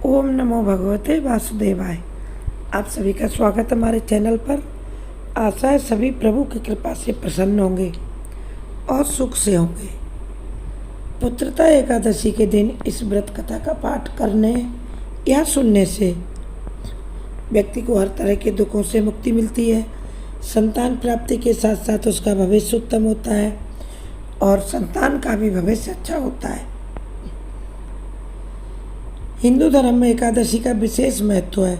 ओम नमो भगवते वासुदेवाय। आप सभी का स्वागत हमारे चैनल पर। आशा है सभी प्रभु की कृपा से प्रसन्न होंगे और सुख से होंगे। पुत्रता एकादशी के दिन इस व्रत कथा का पाठ करने या सुनने से व्यक्ति को हर तरह के दुखों से मुक्ति मिलती है। संतान प्राप्ति के साथ साथ उसका भविष्य उत्तम होता है और संतान का भी भविष्य अच्छा होता है। हिंदू धर्म में एकादशी का विशेष महत्व है।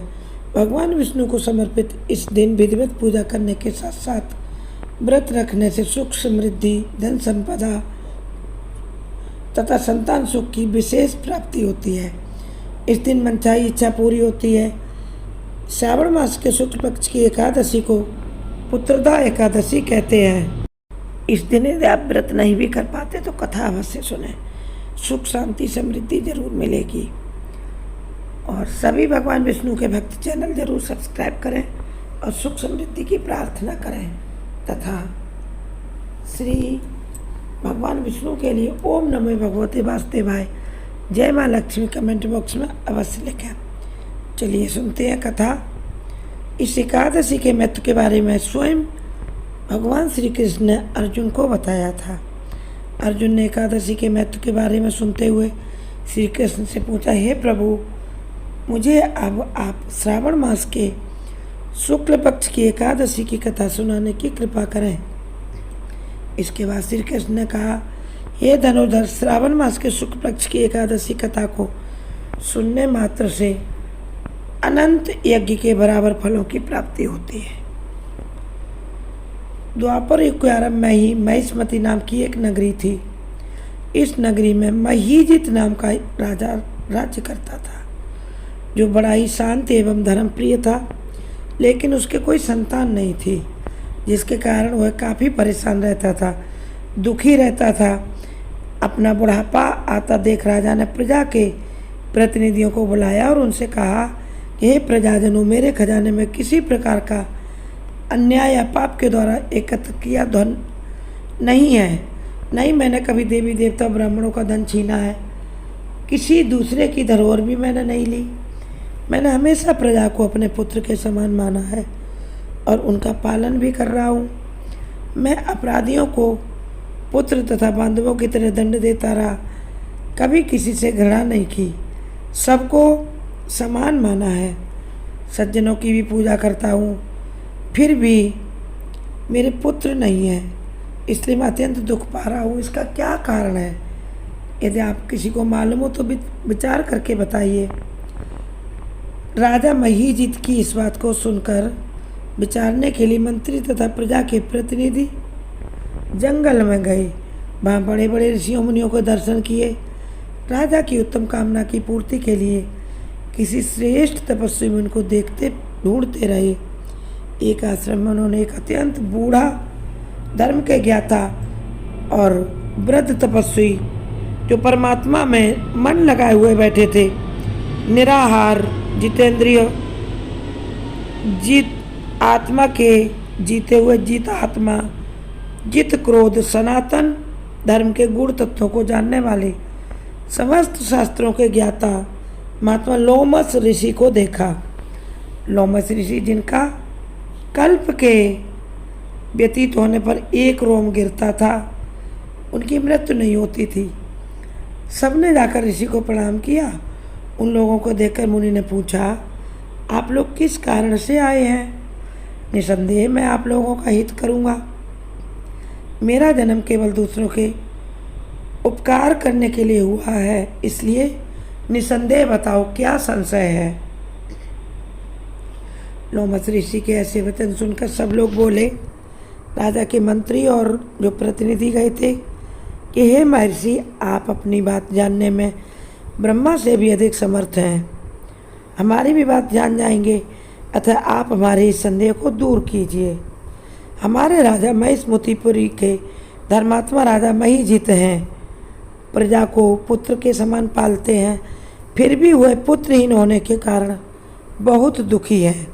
भगवान विष्णु को समर्पित इस दिन विधिवत पूजा करने के साथ साथ व्रत रखने से सुख समृद्धि, धन संपदा तथा संतान सुख की विशेष प्राप्ति होती है। इस दिन मनचाही इच्छा पूरी होती है। श्रावण मास के शुक्ल पक्ष की एकादशी को पुत्रदा एकादशी कहते हैं। इस दिन यदि आप व्रत नहीं भी कर पाते तो कथा अवश्य सुने, सुख शांति समृद्धि जरूर मिलेगी। और सभी भगवान विष्णु के भक्त चैनल जरूर सब्सक्राइब करें और सुख समृद्धि की प्रार्थना करें तथा श्री भगवान विष्णु के लिए ओम नमो भगवते वासुदेवाय जय माँ लक्ष्मी कमेंट बॉक्स में अवश्य लिखें। चलिए सुनते हैं कथा। इस एकादशी के महत्व के बारे में स्वयं भगवान श्री कृष्ण ने अर्जुन को बताया था। अर्जुन ने एकादशी के महत्व के बारे में सुनते हुए श्री कृष्ण से पूछा, हे प्रभु, मुझे अब आप श्रावण मास के शुक्ल पक्ष की एकादशी की कथा सुनाने की कृपा करें। इसके बाद श्री कृष्ण ने कहा, हे धनुर्धर, श्रावण मास के शुक्ल पक्ष की एकादशी कथा को सुनने मात्र से अनंत यज्ञ के बराबर फलों की प्राप्ति होती है। द्वापर युग के आरंभ में ही महिष्मती नाम की एक नगरी थी। इस नगरी में महीजित नाम का राजा राज्य करता था, जो बड़ा ही शांत एवं धर्मप्रिय था, लेकिन उसके कोई संतान नहीं थी, जिसके कारण वह काफ़ी परेशान रहता था, दुखी रहता था। अपना बुढ़ापा आता देख राजा ने प्रजा के प्रतिनिधियों को बुलाया और उनसे कहा कि हे प्रजाजनों, मेरे खजाने में किसी प्रकार का अन्याय या पाप के द्वारा एकत्र किया धन नहीं है। नहीं मैंने कभी देवी देवता ब्राह्मणों का धन छीना है। किसी दूसरे की धरोहर भी मैंने नहीं ली। मैंने हमेशा प्रजा को अपने पुत्र के समान माना है और उनका पालन भी कर रहा हूँ। मैं अपराधियों को पुत्र तथा बांधवों की तरह दंड देता रहा, कभी किसी से घृणा नहीं की, सबको समान माना है। सज्जनों की भी पूजा करता हूँ, फिर भी मेरे पुत्र नहीं है, इसलिए मैं अत्यंत दुख पा रहा हूँ। इसका क्या कारण है? यदि आप किसी को मालूम हो तो विचार करके बताइए। राजा महीजित की इस बात को सुनकर विचारने के लिए मंत्री तथा प्रजा के प्रतिनिधि जंगल में गए। वहाँ बड़े बड़े ऋषियों मुनियों को दर्शन किए। राजा की उत्तम कामना की पूर्ति के लिए किसी श्रेष्ठ तपस्वी मुनि को देखते ढूंढते रहे। एक आश्रम में उन्होंने एक अत्यंत बूढ़ा धर्म के ज्ञाता और वृद्ध तपस्वी, जो परमात्मा में मन लगाए हुए बैठे थे, निराहार, जितेंद्रिय, जीत आत्मा के जीते हुए जीत आत्मा, जित क्रोध, सनातन धर्म के गुण तत्वों को जानने वाले, समस्त शास्त्रों के ज्ञाता महात्मा लोमस ऋषि को देखा। लोमस ऋषि, जिनका कल्प के व्यतीत होने पर एक रोम गिरता था, उनकी मृत्यु नहीं होती थी। सबने जाकर ऋषि को प्रणाम किया। उन लोगों को देखकर मुनि ने पूछा, आप लोग किस कारण से आए हैं? निसंदेह मैं आप लोगों का हित करूँगा। मेरा जन्म केवल दूसरों के उपकार करने के लिए हुआ है, इसलिए निसंदेह बताओ क्या संशय है। लोमस ऋषि के ऐसे वचन सुनकर सब लोग बोले। राजा के मंत्री और जो प्रतिनिधि गए थे कि हे महर्षि, आप अपनी बात जानने में ब्रह्मा से भी अधिक समर्थ हैं। हमारी भी बात जान जाएंगे, अतः आप हमारे इस संदेह को दूर कीजिए। हमारे राजा महिष्मतीपुरी के धर्मात्मा राजा महीजित हैं, प्रजा को पुत्र के समान पालते हैं, फिर भी वह पुत्रहीन होने के कारण बहुत दुखी हैं।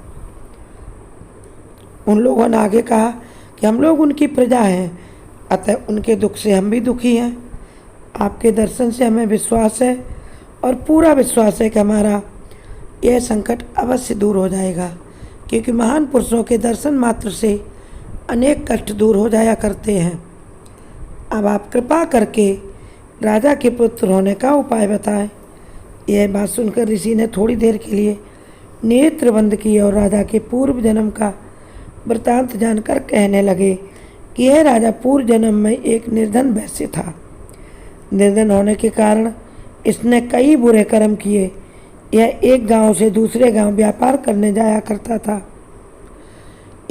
उन लोगों ने आगे कहा कि हम लोग उनकी प्रजा हैं, अतः उनके दुख से हम भी दुखी हैं। आपके दर्शन से हमें विश्वास है और पूरा विश्वास है कि हमारा यह संकट अवश्य दूर हो जाएगा, क्योंकि महान पुरुषों के दर्शन मात्र से अनेक कष्ट दूर हो जाया करते हैं। अब आप कृपा करके राजा के पुत्र होने का उपाय बताएं। यह बात सुनकर ऋषि ने थोड़ी देर के लिए नेत्र बंद किए और राजा के पूर्व जन्म का वृतांत जानकर कहने लगे कि यह राजा पूर्व जन्म में एक निर्धन वैश्य था। निर्धन होने के कारण इसने कई बुरे कर्म किए। यह एक गांव से दूसरे गांव व्यापार करने जाया करता था।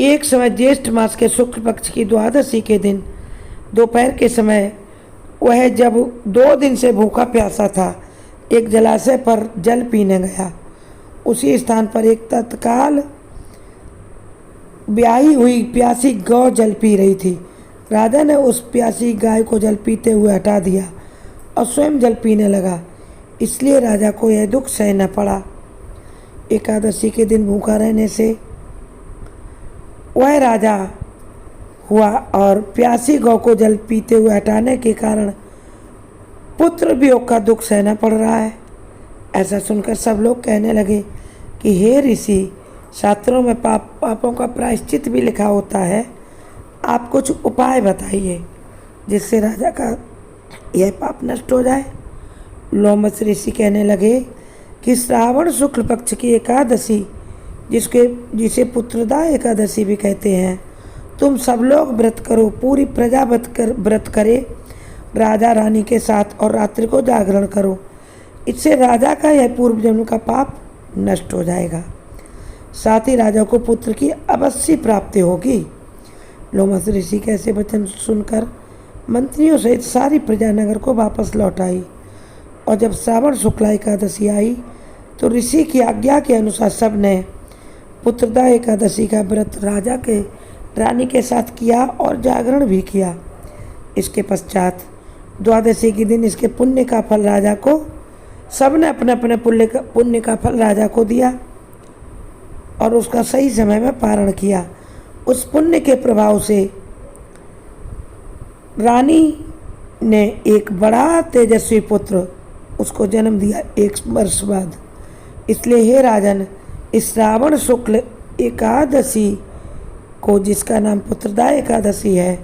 एक समय ज्येष्ठ मास के शुक्ल पक्ष की द्वादशी के दिन दोपहर के समय वह जब 2 दिन से भूखा प्यासा था, एक जलाशय पर जल पीने गया। उसी स्थान पर एक तत्काल ब्याही हुई प्यासी गौ जल पी रही थी। राजा ने उस प्यासी गाय को जल पीते हुए हटा दिया और स्वयं जल पीने लगा। इसलिए राजा को यह दुख सहना पड़ा। एकादशी के दिन भूखा रहने से वह राजा हुआ और प्यासी गौ को जल पीते हुए हटाने के कारण पुत्र वियोग का दुख सहना पड़ रहा है। ऐसा सुनकर सब लोग कहने लगे कि हे ऋषि, शास्त्रों में पापों का प्रायश्चित भी लिखा होता है। आप कुछ उपाय बताइए जिससे राजा का यह पाप नष्ट हो जाए। लोमस ऋषि कहने लगे कि श्रावण शुक्ल पक्ष की एकादशी जिसे पुत्रदा एकादशी भी कहते हैं, तुम सब लोग व्रत करो, पूरी प्रजा व्रत करे राजा रानी के साथ और रात्रि को जागरण करो। इससे राजा का यह पूर्व जन्म का पाप नष्ट हो जाएगा। साथ ही राजा को पुत्र की अवश्य प्राप्ति होगी। लोमस ऋषि के ऐसे वचन सुनकर मंत्रियों सहित सारी प्रजा नगर को वापस लौट आई। और जब श्रावण शुक्ला एकादशी आई तो ऋषि की आज्ञा के अनुसार सब ने पुत्रदा एकादशी का व्रत राजा के रानी के साथ किया और जागरण भी किया। इसके पश्चात द्वादशी के दिन इसके पुण्य का फल राजा को सबने अपने अपने पुण्य का फल राजा को दिया और उसका सही समय में पारण किया। उस पुण्य के प्रभाव से रानी ने एक बड़ा तेजस्वी पुत्र उसको जन्म दिया 1 वर्ष बाद। इसलिए हे राजन, इस श्रावण शुक्ल एकादशी को, जिसका नाम पुत्रदा एकादशी है,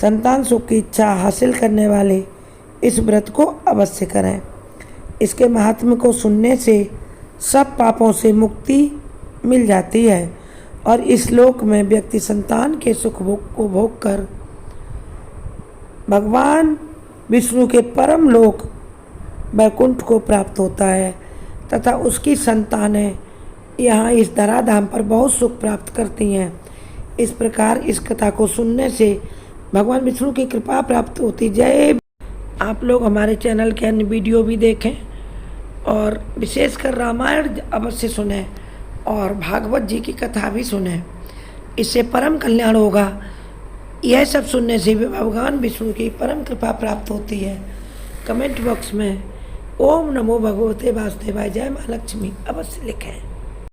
संतान सुख की इच्छा हासिल करने वाले इस व्रत को अवश्य करें। इसके महात्म्य को सुनने से सब पापों से मुक्ति मिल जाती है और इस लोक में व्यक्ति संतान के सुख को भोग कर भगवान विष्णु के परम लोक वैकुंठ को प्राप्त होता है तथा उसकी संतानें यहाँ इस धराधाम पर बहुत सुख प्राप्त करती हैं। इस प्रकार इस कथा को सुनने से भगवान विष्णु की कृपा प्राप्त होती। जय। आप लोग हमारे चैनल के अन्य वीडियो भी देखें और विशेषकर रामायण अवश्य सुने और भागवत जी की कथा भी सुने। इससे परम कल्याण होगा। यह सब सुनने से भी भगवान विष्णु की परम कृपा प्राप्त होती है। कमेंट बॉक्स में ओम नमो भगवते वासुदेवाय जय माँ लक्ष्मी अवश्य लिखें।